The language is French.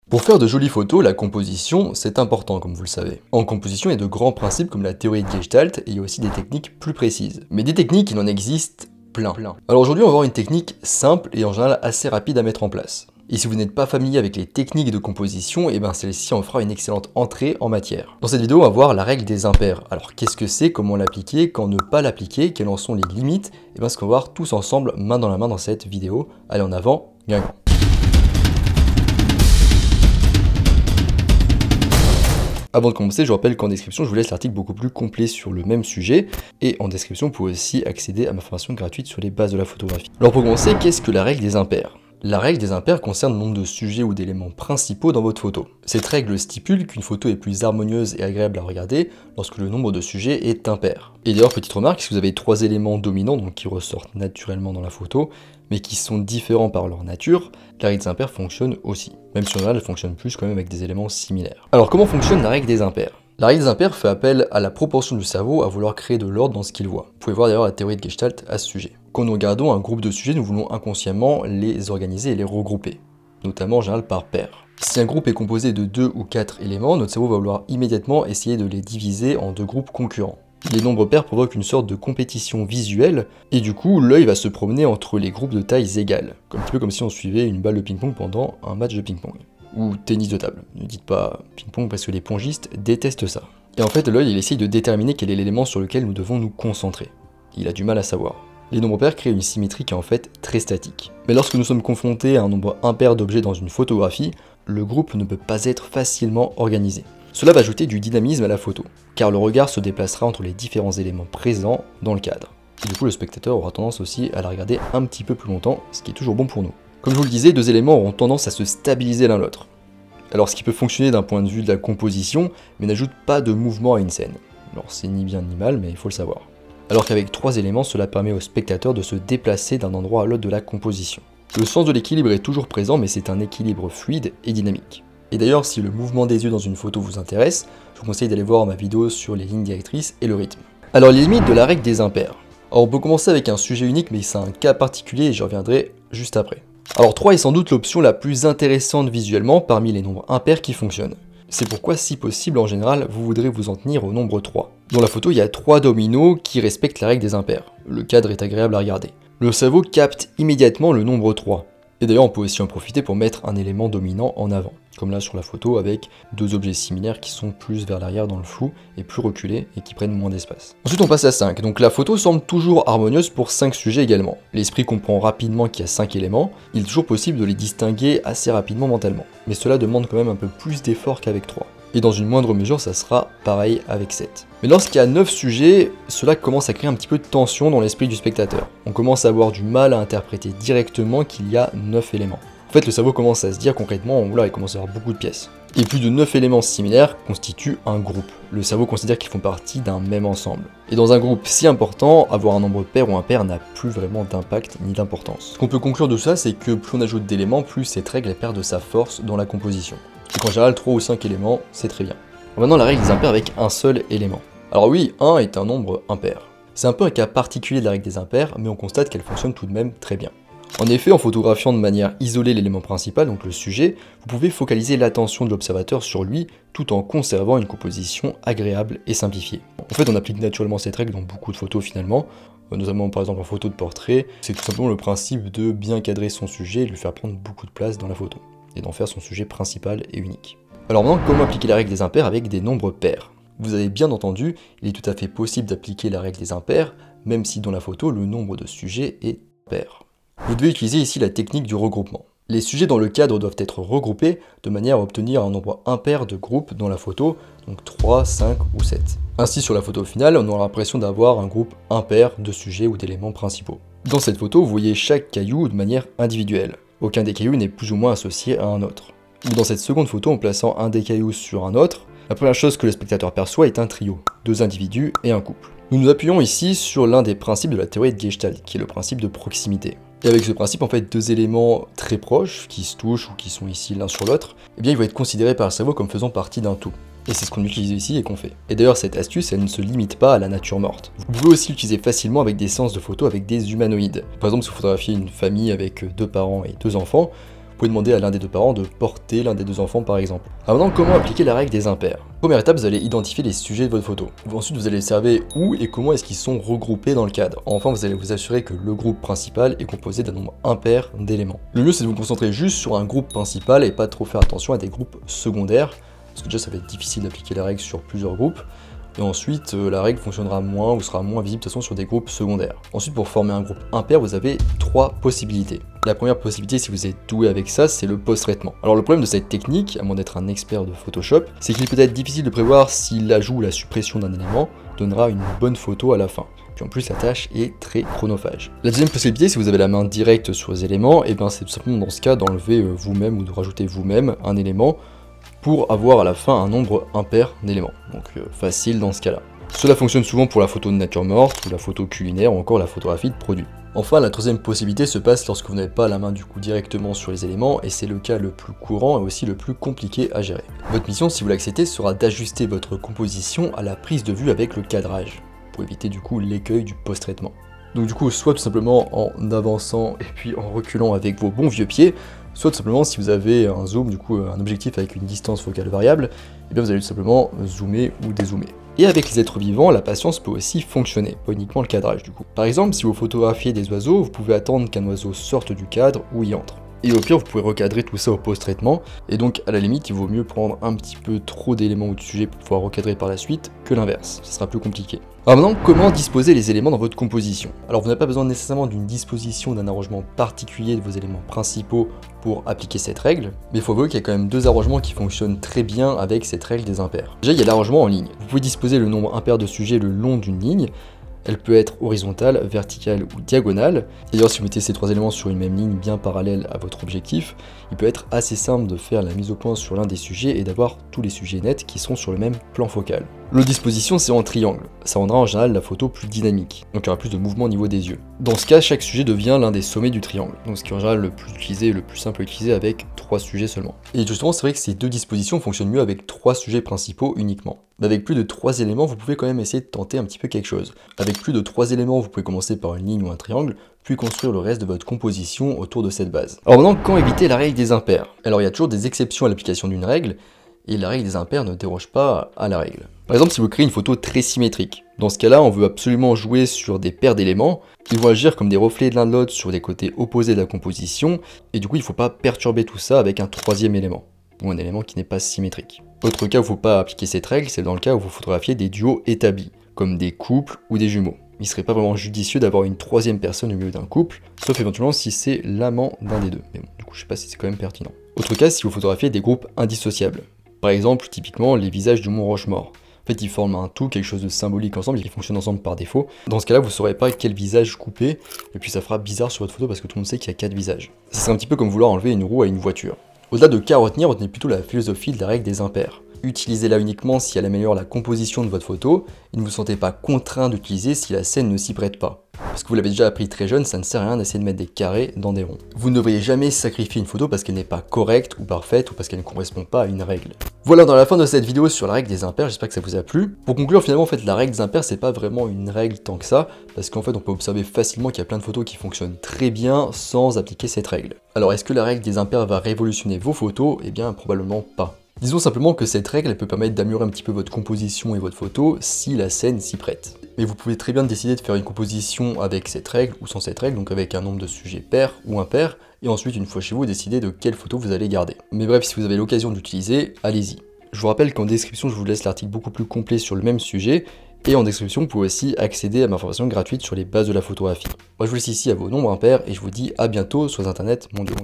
Pour faire de jolies photos, la composition, c'est important comme vous le savez. En composition, il y a de grands principes comme la théorie de Gestalt et il y a aussi des techniques plus précises. Mais des techniques, il en existe plein. Alors aujourd'hui, on va voir une technique simple et en général assez rapide à mettre en place. Et si vous n'êtes pas familier avec les techniques de composition, et bien celle-ci en fera une excellente entrée en matière. Dans cette vidéo, on va voir la règle des impairs. Alors qu'est-ce que c'est, comment l'appliquer, quand ne pas l'appliquer, quelles en sont les limites, et bien ce qu'on va voir tous ensemble, main dans la main dans cette vidéo. Allez en avant, Guingamp. Avant de commencer, je vous rappelle qu'en description, je vous laisse l'article beaucoup plus complet sur le même sujet. Et en description, vous pouvez aussi accéder à ma formation gratuite sur les bases de la photographie. Alors pour commencer, qu'est-ce que la règle des impairs ? La règle des impairs concerne le nombre de sujets ou d'éléments principaux dans votre photo. Cette règle stipule qu'une photo est plus harmonieuse et agréable à regarder lorsque le nombre de sujets est impair. Et d'ailleurs, petite remarque, si vous avez trois éléments dominants, donc qui ressortent naturellement dans la photo, mais qui sont différents par leur nature, la règle des impairs fonctionne aussi. Même si en général, elle fonctionne plus quand même avec des éléments similaires. Alors comment fonctionne la règle des impairs ? La règle des impairs fait appel à la proportion du cerveau à vouloir créer de l'ordre dans ce qu'il voit. Vous pouvez voir d'ailleurs la théorie de Gestalt à ce sujet. Quand nous regardons un groupe de sujets, nous voulons inconsciemment les organiser et les regrouper, notamment en général par paire. Si un groupe est composé de 2 ou 4 éléments, notre cerveau va vouloir immédiatement essayer de les diviser en deux groupes concurrents. Les nombres pairs provoquent une sorte de compétition visuelle, et du coup, l'œil va se promener entre les groupes de tailles égales, un petit peu comme si on suivait une balle de ping-pong pendant un match de ping-pong. Ou tennis de table. Ne dites pas ping-pong parce que les pongistes détestent ça. Et en fait, l'œil, il essaye de déterminer quel est l'élément sur lequel nous devons nous concentrer. Il a du mal à savoir. Les nombres pairs créent une symétrie qui est en fait très statique. Mais lorsque nous sommes confrontés à un nombre impair d'objets dans une photographie, le groupe ne peut pas être facilement organisé. Cela va ajouter du dynamisme à la photo, car le regard se déplacera entre les différents éléments présents dans le cadre. Et du coup, le spectateur aura tendance aussi à la regarder un petit peu plus longtemps, ce qui est toujours bon pour nous. Comme je vous le disais, deux éléments auront tendance à se stabiliser l'un l'autre. Alors ce qui peut fonctionner d'un point de vue de la composition, mais n'ajoute pas de mouvement à une scène. Alors c'est ni bien ni mal, mais il faut le savoir. Alors qu'avec trois éléments, cela permet au spectateur de se déplacer d'un endroit à l'autre de la composition. Le sens de l'équilibre est toujours présent, mais c'est un équilibre fluide et dynamique. Et d'ailleurs, si le mouvement des yeux dans une photo vous intéresse, je vous conseille d'aller voir ma vidéo sur les lignes directrices et le rythme. Alors les limites de la règle des impairs. Alors on peut commencer avec un sujet unique, mais c'est un cas particulier et j'y reviendrai juste après. Alors 3 est sans doute l'option la plus intéressante visuellement parmi les nombres impairs qui fonctionnent. C'est pourquoi, si possible, en général, vous voudrez vous en tenir au nombre 3. Dans la photo, il y a 3 dominos qui respectent la règle des impairs. Le cadre est agréable à regarder. Le cerveau capte immédiatement le nombre 3. Et d'ailleurs, on peut aussi en profiter pour mettre un élément dominant en avant, comme là sur la photo avec deux objets similaires qui sont plus vers l'arrière dans le flou et plus reculés et qui prennent moins d'espace. Ensuite, on passe à 5. Donc la photo semble toujours harmonieuse pour 5 sujets également. L'esprit comprend rapidement qu'il y a 5 éléments. Il est toujours possible de les distinguer assez rapidement mentalement. Mais cela demande quand même un peu plus d'effort qu'avec 3. Et dans une moindre mesure, ça sera pareil avec 7. Mais lorsqu'il y a 9 sujets, cela commence à créer un petit peu de tension dans l'esprit du spectateur. On commence à avoir du mal à interpréter directement qu'il y a 9 éléments. En fait, le cerveau commence à se dire concrètement, il commence à avoir beaucoup de pièces. Et plus de 9 éléments similaires constituent un groupe. Le cerveau considère qu'ils font partie d'un même ensemble. Et dans un groupe si important, avoir un nombre pair ou impair n'a plus vraiment d'impact ni d'importance. Ce qu'on peut conclure de ça, c'est que plus on ajoute d'éléments, plus cette règle perd de sa force dans la composition. Donc en général, 3 ou 5 éléments, c'est très bien. Maintenant, la règle des impairs avec un seul élément. Alors oui, 1 est un nombre impair. C'est un peu un cas particulier de la règle des impairs, mais on constate qu'elle fonctionne tout de même très bien. En effet, en photographiant de manière isolée l'élément principal, donc le sujet, vous pouvez focaliser l'attention de l'observateur sur lui tout en conservant une composition agréable et simplifiée. En fait, on applique naturellement cette règle dans beaucoup de photos finalement, notamment par exemple en photo de portrait. C'est tout simplement le principe de bien cadrer son sujet et lui faire prendre beaucoup de place dans la photo, et d'en faire son sujet principal et unique. Alors maintenant, comment appliquer la règle des impairs avec des nombres pairs ? Vous avez bien entendu, il est tout à fait possible d'appliquer la règle des impairs, même si dans la photo, le nombre de sujets est pair. Vous devez utiliser ici la technique du regroupement. Les sujets dans le cadre doivent être regroupés de manière à obtenir un nombre impair de groupes dans la photo, donc 3, 5 ou 7. Ainsi, sur la photo finale, on aura l'impression d'avoir un groupe impair de sujets ou d'éléments principaux. Dans cette photo, vous voyez chaque caillou de manière individuelle. Aucun des cailloux n'est plus ou moins associé à un autre. Dans cette seconde photo, en plaçant un des cailloux sur un autre, la première chose que le spectateur perçoit est un trio, 2 individus et un couple. Nous nous appuyons ici sur l'un des principes de la théorie de Gestalt, qui est le principe de proximité. Et avec ce principe, en fait, deux éléments très proches, qui se touchent ou qui sont ici l'un sur l'autre, eh bien ils vont être considérés par le cerveau comme faisant partie d'un tout. Et c'est ce qu'on utilise ici et qu'on fait. Et d'ailleurs, cette astuce, elle ne se limite pas à la nature morte. Vous pouvez aussi l'utiliser facilement avec des séances de photos avec des humanoïdes. Par exemple, si vous photographiez une famille avec 2 parents et 2 enfants, pouvez demander à l'un des deux parents de porter l'un des deux enfants par exemple. Alors maintenant, comment appliquer la règle des impairs? Première étape, vous allez identifier les sujets de votre photo. Ensuite, vous allez observer où et comment est-ce qu'ils sont regroupés dans le cadre. Enfin, vous allez vous assurer que le groupe principal est composé d'un nombre impair d'éléments. Le mieux, c'est de vous concentrer juste sur un groupe principal et pas trop faire attention à des groupes secondaires, parce que déjà, ça va être difficile d'appliquer la règle sur plusieurs groupes. Et ensuite, la règle fonctionnera moins ou sera moins visible de toute façon sur des groupes secondaires. Ensuite, pour former un groupe impair, vous avez 3 possibilités. La première possibilité, si vous êtes doué avec ça, c'est le post-traitement. Alors le problème de cette technique, à moins d'être un expert de Photoshop, c'est qu'il peut être difficile de prévoir si l'ajout ou la suppression d'un élément donnera une bonne photo à la fin. Puis en plus, la tâche est très chronophage. La deuxième possibilité, si vous avez la main directe sur les éléments, et bien c'est tout simplement dans ce cas d'enlever vous-même ou de rajouter vous-même un élément pour avoir à la fin un nombre impair d'éléments. Donc facile dans ce cas-là. Cela fonctionne souvent pour la photo de nature morte, ou la photo culinaire, ou encore la photographie de produits. Enfin, la troisième possibilité se passe lorsque vous n'avez pas la main du coup directement sur les éléments, et c'est le cas le plus courant et aussi le plus compliqué à gérer. Votre mission, si vous l'acceptez, sera d'ajuster votre composition à la prise de vue avec le cadrage, pour éviter du coup l'écueil du post-traitement. Donc du coup, soit tout simplement en avançant et puis en reculant avec vos bons vieux pieds, soit tout simplement si vous avez un zoom, du coup un objectif avec une distance focale variable, et bien vous allez tout simplement zoomer ou dézoomer. Et avec les êtres vivants, la patience peut aussi fonctionner, pas uniquement le cadrage du coup. Par exemple, si vous photographiez des oiseaux, vous pouvez attendre qu'un oiseau sorte du cadre ou y entre. Et au pire, vous pouvez recadrer tout ça au post-traitement, et donc à la limite, il vaut mieux prendre un petit peu trop d'éléments ou de sujets pour pouvoir recadrer par la suite que l'inverse, ce sera plus compliqué. Alors maintenant, comment disposer les éléments dans votre composition? Alors vous n'avez pas besoin nécessairement d'une disposition d'un arrangement particulier de vos éléments principaux pour appliquer cette règle, mais il faut voir qu'il y a quand même 2 arrangements qui fonctionnent très bien avec cette règle des impairs. Déjà, il y a l'arrangement en ligne. Vous pouvez disposer le nombre impair de sujets le long d'une ligne. Elle peut être horizontale, verticale ou diagonale. Et d'ailleurs, si vous mettez ces 3 éléments sur une même ligne bien parallèle à votre objectif, il peut être assez simple de faire la mise au point sur l'un des sujets et d'avoir tous les sujets nets qui sont sur le même plan focal. L'autre disposition, c'est en triangle. Ça rendra en général la photo plus dynamique, donc il y aura plus de mouvement au niveau des yeux. Dans ce cas, chaque sujet devient l'un des sommets du triangle, donc ce qui est en général le plus utilisé et le plus simple à utiliser avec 3 sujets seulement. Et justement, c'est vrai que ces 2 dispositions fonctionnent mieux avec 3 sujets principaux uniquement. Mais avec plus de 3 éléments, vous pouvez quand même essayer de tenter un petit peu quelque chose. Avec plus de 3 éléments, vous pouvez commencer par une ligne ou un triangle, puis construire le reste de votre composition autour de cette base. Alors maintenant, quand éviter la règle des impairs? Alors il y a toujours des exceptions à l'application d'une règle, et la règle des impairs ne déroge pas à la règle. Par exemple, si vous créez une photo très symétrique, dans ce cas-là, on veut absolument jouer sur des paires d'éléments qui vont agir comme des reflets de l'un de l'autre sur les côtés opposés de la composition, et du coup, il ne faut pas perturber tout ça avec un 3e élément, ou un élément qui n'est pas symétrique. Autre cas où il ne faut pas appliquer cette règle, c'est dans le cas où vous photographiez des duos établis, comme des couples ou des jumeaux. Il ne serait pas vraiment judicieux d'avoir une 3e personne au milieu d'un couple, sauf éventuellement si c'est l'amant d'un des deux. Mais bon, du coup, je sais pas si c'est quand même pertinent. Autre cas, si vous photographiez des groupes indissociables. Par exemple, typiquement, les visages du mont Rochemort. En fait, ils forment un tout, quelque chose de symbolique ensemble et qui fonctionne ensemble par défaut. Dans ce cas-là, vous ne saurez pas quel visage couper, et puis ça fera bizarre sur votre photo parce que tout le monde sait qu'il y a 4 visages. C'est un petit peu comme vouloir enlever une roue à une voiture. Au-delà de cas à retenir, retenez plutôt la philosophie de la règle des impairs. Utilisez-la uniquement si elle améliore la composition de votre photo, et ne vous sentez pas contraint d'utiliser si la scène ne s'y prête pas. Parce que vous l'avez déjà appris très jeune, ça ne sert à rien d'essayer de mettre des carrés dans des ronds. Vous ne devriez jamais sacrifier une photo parce qu'elle n'est pas correcte ou parfaite ou parce qu'elle ne correspond pas à une règle. Voilà, dans la fin de cette vidéo sur la règle des impairs, j'espère que ça vous a plu. Pour conclure, finalement, en fait, la règle des impairs, c'est pas vraiment une règle tant que ça, parce qu'en fait, on peut observer facilement qu'il y a plein de photos qui fonctionnent très bien sans appliquer cette règle. Alors, est-ce que la règle des impairs va révolutionner vos photos? Eh bien, probablement pas. Disons simplement que cette règle elle peut permettre d'améliorer un petit peu votre composition et votre photo si la scène s'y prête. Mais vous pouvez très bien décider de faire une composition avec cette règle ou sans cette règle, donc avec un nombre de sujets pair ou impair, et ensuite une fois chez vous, décider de quelle photo vous allez garder. Mais bref, si vous avez l'occasion d'utiliser, allez-y. Je vous rappelle qu'en description, je vous laisse l'article beaucoup plus complet sur le même sujet, et en description, vous pouvez aussi accéder à ma formation gratuite sur les bases de la photographie. Moi, je vous laisse ici à vos nombres impairs, et je vous dis à bientôt sur Internet mondial.